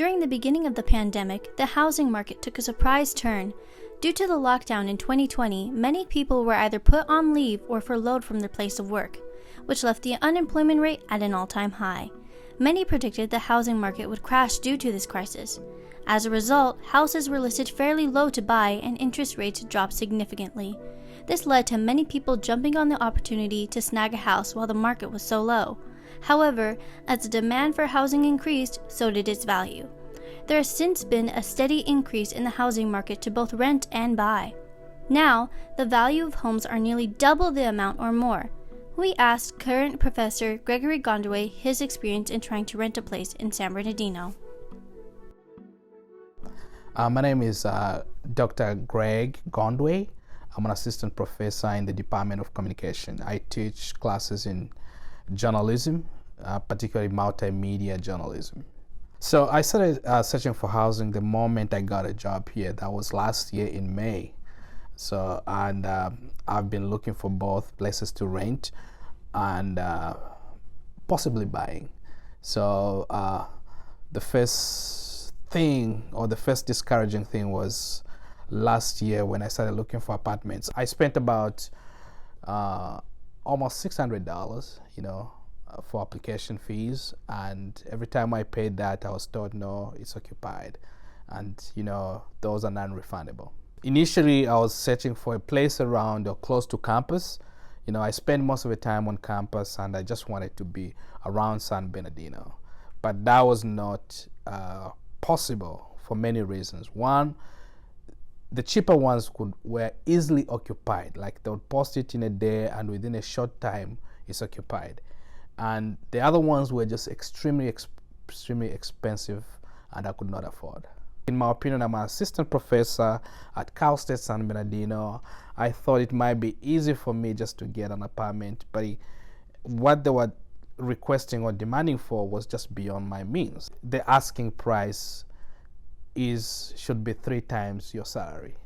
During the beginning of the pandemic, the housing market took a surprise turn. Due to the lockdown in 2020, many people were either put on leave or furloughed from their place of work, which left the unemployment rate at an all-time high. Many predicted the housing market would crash due to this crisis. As a result, houses were listed fairly low to buy and interest rates dropped significantly. This led to many people jumping on the opportunity to snag a house while the market was so low. However, as the demand for housing increased, so did its value. There has since been a steady increase in the housing market to both rent and buy. Now, the value of homes are nearly double the amount or more. We asked current Professor Gregory Gondway his experience in trying to rent a place in San Bernardino. My name is Dr. Greg Gondway. I'm an assistant professor in the Department of Communication. I teach classes in journalism, particularly multimedia journalism. So I started searching for housing the moment I got a job here. That was last year in May. So, and I've been looking for both places to rent and possibly buying. So the first thing, or the first discouraging thing, was last year when I started looking for apartments. I spent about almost $600, for application fees, and every time I paid that, I was told, no, it's occupied, and those are non-refundable. Initially, I was searching for a place around or close to campus. I spend most of the time on campus, and I just wanted to be around San Bernardino, but that was not possible for many reasons. One, the cheaper ones were easily occupied. Like, they would post it in a day, and within a short time, it's occupied. And the other ones were just extremely expensive, and I could not afford. In my opinion, I'm an assistant professor at Cal State San Bernardino. I thought it might be easy for me just to get an apartment, but what they were requesting or demanding for was just beyond my means. The asking price should be 3 times your salary,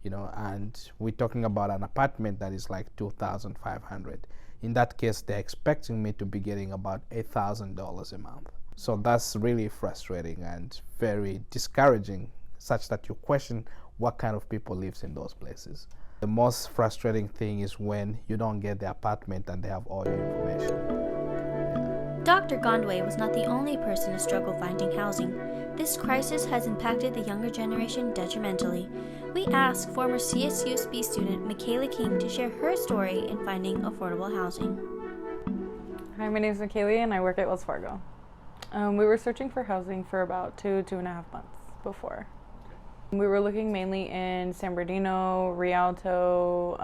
and we're talking about an apartment that is like $2,500. In that case, they're expecting me to be getting about $8,000 a month. So that's really frustrating and very discouraging, such that you question what kind of people lives in those places. The most frustrating thing is when you don't get the apartment and they have all your information. Dr. Gondway was not the only person to struggle finding housing. This crisis has impacted the younger generation detrimentally. We asked former CSUSB student Michaela King to share her story in finding affordable housing. Hi, my name is Michaela and I work at Wells Fargo. We were searching for housing for about 2.5 months before. We were looking mainly in San Bernardino, Rialto,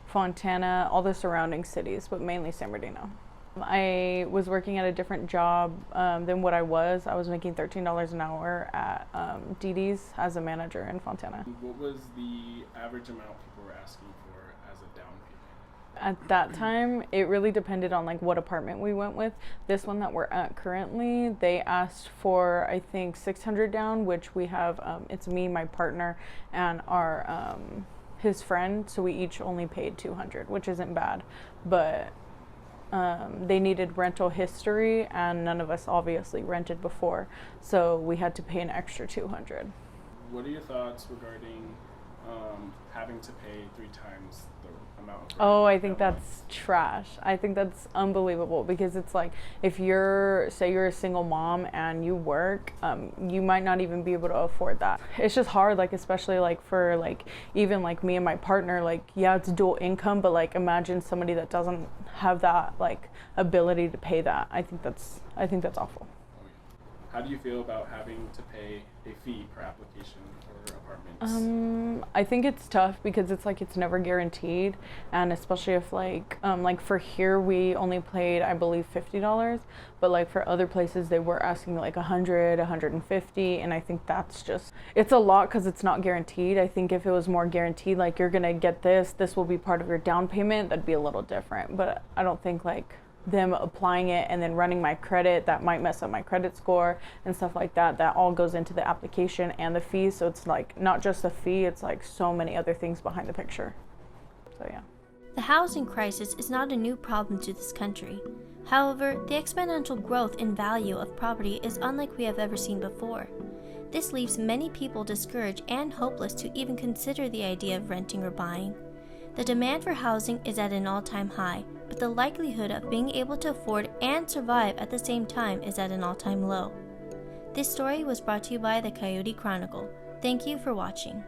Fontana, all the surrounding cities, but mainly San Bernardino. I was working at a different job than what I was. I was making $13 an hour at DD's as a manager in Fontana. What was the average amount people were asking for as a down payment? At that time, it really depended on what apartment we went with. This one that we're at currently, they asked for, I think, $600 down, which we have, it's me, my partner, and our his friend, so we each only paid $200, which isn't bad, but they needed rental history, and none of us obviously rented before, so we had to pay an extra $200. What are your thoughts regarding having to pay 3 times the amount of rent? Oh, I think that's trash. I think that's unbelievable, because it's like, if say you're a single mom and you work, you might not even be able to afford that. It's just hard, especially for even me and my partner, yeah, it's dual income, but imagine somebody that doesn't have that ability to pay that. I think that's awful. How do you feel about having to pay a fee per application for apartments? I think it's tough because it's never guaranteed, and especially if for here we only paid, I believe, $50, but for other places they were asking $100, $150, and I think it's a lot because it's not guaranteed. I think if it was more guaranteed, you're gonna get this will be part of your down payment, that'd be a little different. But I don't think them applying it and then running my credit, that might mess up my credit score and stuff like that. That all goes into the application and the fees. So it's not just the fee, it's so many other things behind the picture. So yeah. The housing crisis is not a new problem to this country. However, the exponential growth in value of property is unlike we have ever seen before. This leaves many people discouraged and hopeless to even consider the idea of renting or buying. The demand for housing is at an all-time high, but the likelihood of being able to afford and survive at the same time is at an all-time low. This story was brought to you by the Coyote Chronicle. Thank you for watching.